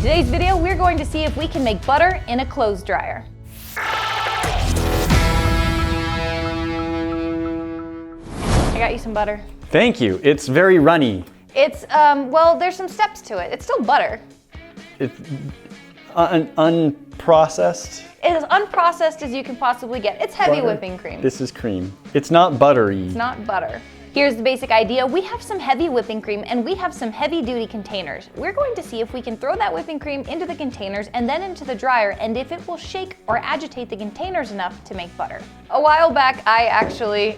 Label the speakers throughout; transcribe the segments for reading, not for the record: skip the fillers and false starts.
Speaker 1: In today's video, we're going to see if we can make butter in a clothes dryer. I got you some butter.
Speaker 2: Thank you. It's very runny.
Speaker 1: It's, well, there's some steps to it. It's still butter.
Speaker 2: It's unprocessed.
Speaker 1: It is unprocessed as you can possibly get. It's heavy whipping cream.
Speaker 2: This is cream. It's not buttery.
Speaker 1: It's not butter. Here's the basic idea. We have some heavy whipping cream and we have some heavy duty containers. We're going to see if we can throw that whipping cream into the containers and then into the dryer, and if it will shake or agitate the containers enough to make butter. A while back,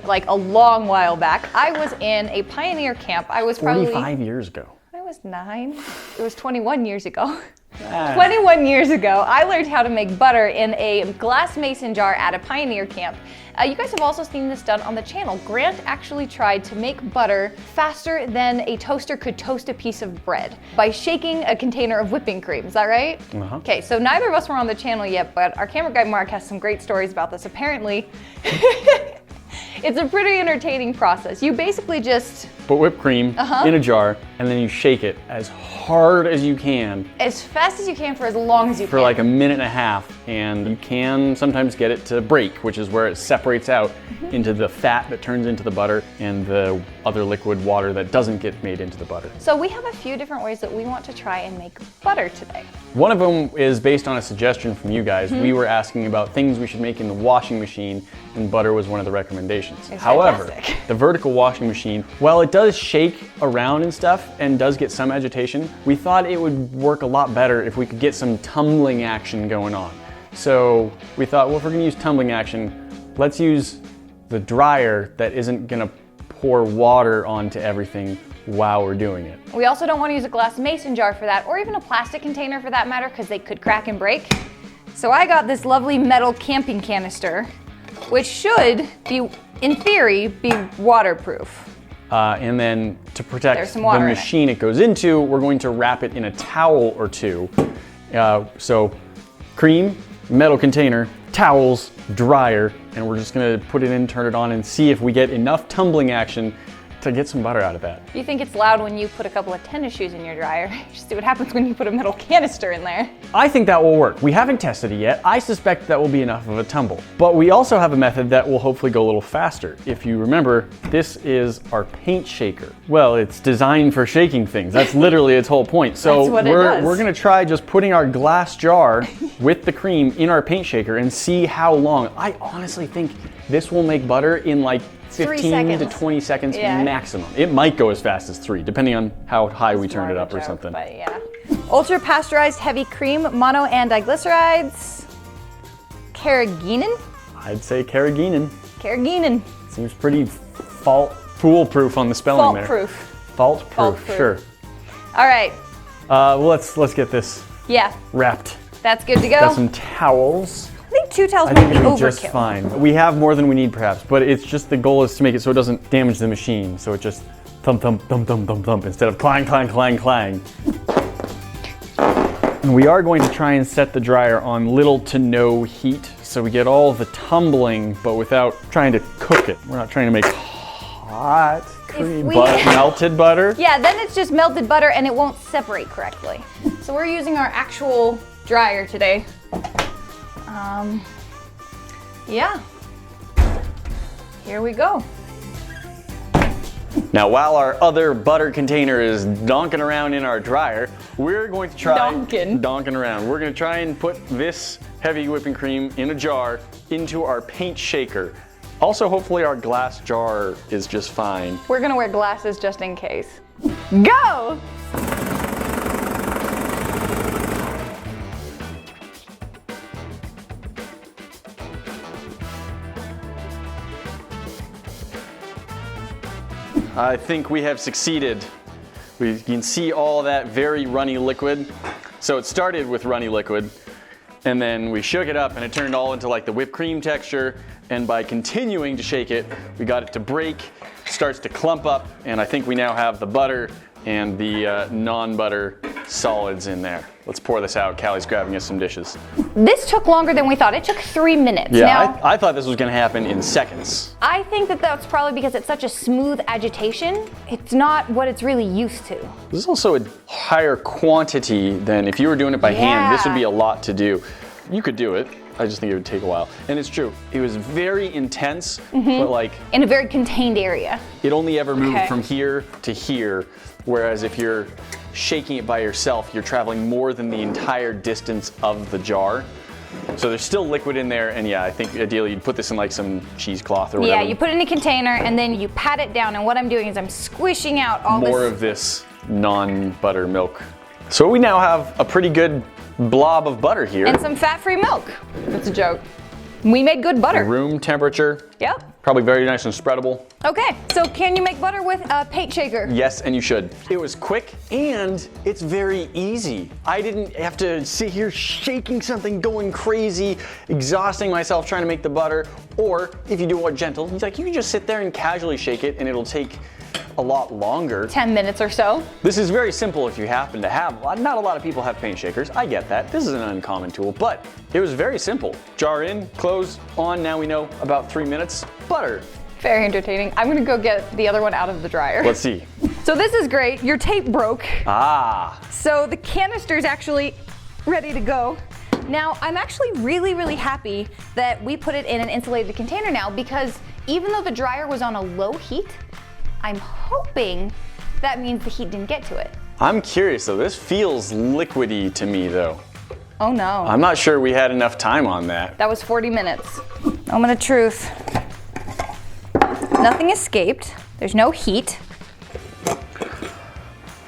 Speaker 1: like a long while back, I was in a pioneer camp. I was probably
Speaker 2: 45 years ago.
Speaker 1: I was 9. It was 21 years ago. 21 years ago, I learned how to make butter in a glass mason jar at a pioneer camp. You guys have also seen this done on the channel. Grant actually tried to make butter faster than a toaster could toast a piece of bread by shaking a container of whipping cream. Is that right?
Speaker 2: Uh-huh.
Speaker 1: Okay, so neither of us were on the channel yet, but our camera guy Mark has some great stories about this. Apparently, it's a pretty entertaining process. You basically just
Speaker 2: put whipped cream in a jar, and then you shake it as hard as you can.
Speaker 1: As fast as you can for as long as you can.
Speaker 2: For like a minute and a half, and you can sometimes get it to break, which is where it separates out into the fat that turns into the butter and the other liquid water that doesn't get made into the butter.
Speaker 1: So we have a few different ways that we want to try and make butter today.
Speaker 2: One of them is based on a suggestion from you guys. We were asking about things we should make in the washing machine, and butter was one of the recommendations. However,
Speaker 1: fantastic.
Speaker 2: The vertical washing machine, while it does shake around and stuff and does get some agitation, we thought it would work a lot better if we could get some tumbling action going on. So we thought, well, if we're gonna use tumbling action, let's use the dryer that isn't gonna pour water onto everything while we're doing it.
Speaker 1: We also don't want to use a glass mason jar for that, or even a plastic container for that matter, because they could crack and break. So I got this lovely metal camping canister, which should be, in theory, be waterproof.
Speaker 2: And then to protect
Speaker 1: some
Speaker 2: the
Speaker 1: water in it.
Speaker 2: machine it goes into, we're going to wrap it in a towel or two. So cream, metal container, towels, dryer, and we're just gonna put it in, turn it on, and see if we get enough tumbling action to get some butter out of that.
Speaker 1: You think it's loud when you put a couple of tennis shoes in your dryer. Just see what happens when you put a metal canister in there.
Speaker 2: I think that will work. We haven't tested it yet. I suspect that will be enough of a tumble. But we also have a method that will hopefully go a little faster. If you remember, this is our paint shaker. Well, it's designed for shaking things. That's literally its whole point. So we're gonna try just putting our glass jar with the cream in our paint shaker and see how long. I honestly think this will make butter in like 15 to 20 seconds maximum. It might go as fast as 3, depending on how high we turn it up or something.
Speaker 1: But yeah. Ultra pasteurized heavy cream, mono andiglycerides, carrageenan?
Speaker 2: I'd say carrageenan.
Speaker 1: Carrageenan.
Speaker 2: Seems pretty foolproof on the spelling there. Fault-proof, sure.
Speaker 1: All right.
Speaker 2: Well, let's get this wrapped.
Speaker 1: That's good to go.
Speaker 2: Got some towels.
Speaker 1: I think 2 towels
Speaker 2: I
Speaker 1: might
Speaker 2: think
Speaker 1: be
Speaker 2: it'll be
Speaker 1: overkill.
Speaker 2: just fine. We have more than we need perhaps, but it's just the goal is to make it so it doesn't damage the machine. So it just thump, thump, thump, thump, thump, thump instead of clang, clang, clang, clang. And we are going to try and set the dryer on little to no heat so we get all the tumbling, but without trying to cook it. We're not trying to make hot cream, but melted butter.
Speaker 1: Yeah, then it's just melted butter and it won't separate correctly. So we're using our actual dryer today. Yeah, here we go.
Speaker 2: Now, while our other butter container is donking around in our dryer, we're going to try donking around. We're going to try and put this heavy whipping cream in a jar into our paint shaker. Also, hopefully our glass jar is just fine.
Speaker 1: We're gonna wear glasses just in case. Go!
Speaker 2: I think we have succeeded. You can see all that very runny liquid. So it started with runny liquid, and then we shook it up and it turned all into like the whipped cream texture. And by continuing to shake it, we got it to break, starts to clump up, and I think we now have the butter and the non-butter solids in there. Let's pour this out. Callie's grabbing us some dishes.
Speaker 1: This took longer than we thought. It took 3 minutes.
Speaker 2: Yeah,
Speaker 1: now,
Speaker 2: I thought this was gonna happen in seconds.
Speaker 1: I think that that's probably because it's such a smooth agitation. It's not what it's really used to.
Speaker 2: This is also a higher quantity than if you were doing it by hand. This would be a lot to do. You could do it. I just think it would take a while. And it's true. It was very intense, but like...
Speaker 1: in a very contained area.
Speaker 2: It only ever moved from here to here, whereas if you're shaking it by yourself, you're traveling more than the entire distance of the jar. So there's still liquid in there, and yeah, I think ideally you'd put this in like some cheesecloth or whatever.
Speaker 1: Yeah, you put it in a container, and then you pat it down, and what I'm doing is I'm squishing out all
Speaker 2: more of this non-butter milk. So we now have a pretty good blob of butter here.
Speaker 1: And some fat-free milk. That's a joke. We made good butter.
Speaker 2: Room temperature.
Speaker 1: Yep.
Speaker 2: Probably very nice and spreadable.
Speaker 1: Okay, so can you make butter with a paint shaker?
Speaker 2: Yes, and you should. It was quick and it's very easy. I didn't have to sit here shaking something, going crazy, exhausting myself trying to make the butter. Or if you do it gentle, you can just sit there and casually shake it and it'll take a lot longer.
Speaker 1: 10 minutes or so.
Speaker 2: This is very simple if you happen to have, not a lot of people have paint shakers. I get that. This is an uncommon tool, but it was very simple. Jar in, close, on. Now we know about 3 minutes. Butter.
Speaker 1: Very entertaining. I'm gonna go get the other one out of the dryer.
Speaker 2: Let's see.
Speaker 1: So this is great. Your tape broke.
Speaker 2: Ah.
Speaker 1: So the canister's actually ready to go. Now, I'm actually really, really happy that we put it in an insulated container now, because even though the dryer was on a low heat, I'm hoping that means the heat didn't get to it.
Speaker 2: I'm curious though, this feels liquidy to me though.
Speaker 1: Oh no.
Speaker 2: I'm not sure we had enough time on that.
Speaker 1: That was 40 minutes. Moment of truth. Nothing escaped. There's no heat.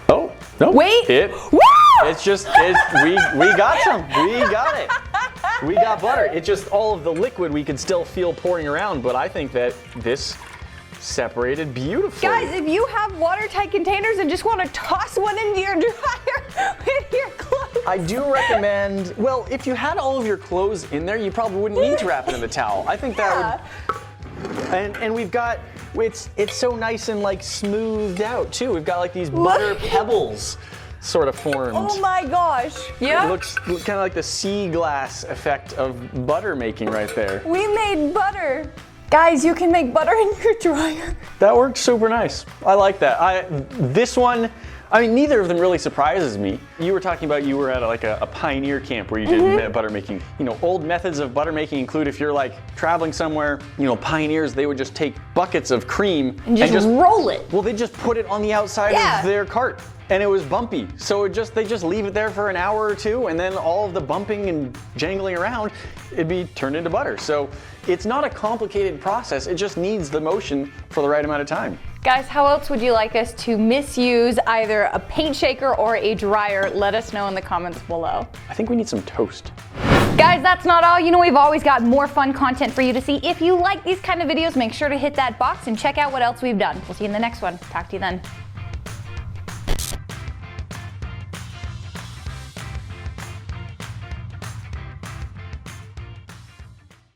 Speaker 2: Oh, no.
Speaker 1: Wait.
Speaker 2: We got some. We got it. We got butter. It's just all of the liquid we could still feel pouring around, but I think that this separated beautifully.
Speaker 1: Guys, if you have watertight containers and just want to toss one into your dryer with your clothes.
Speaker 2: I do recommend, well, if you had all of your clothes in there, you probably wouldn't need to wrap it in the towel. I think that would, and we've got, it's so nice and like smoothed out too. We've got like these butter pebbles sort of formed.
Speaker 1: Oh my gosh. Yeah.
Speaker 2: It looks kind of like the sea glass effect of butter making right there.
Speaker 1: We made butter. Guys, you can make butter in your dryer.
Speaker 2: That worked super nice. I like that. This one, I mean, neither of them really surprises me. You were talking about you were at a pioneer camp where you did butter making. You know, old methods of butter making include if you're like traveling somewhere, you know, pioneers, they would just take buckets of cream
Speaker 1: and just roll it.
Speaker 2: Well, they just put it on the outside of their cart. And it was bumpy, so they just leave it there for an hour or two, and then all of the bumping and jangling around, it'd be turned into butter. So it's not a complicated process, it just needs the motion for the right amount of time.
Speaker 1: Guys, how else would you like us to misuse either a paint shaker or a dryer? Let us know in the comments below.
Speaker 2: I think we need some toast.
Speaker 1: Guys, that's not all. You know, we've always got more fun content for you to see. If you like these kind of videos, make sure to hit that box and check out what else we've done. We'll see you in the next one. Talk to you then.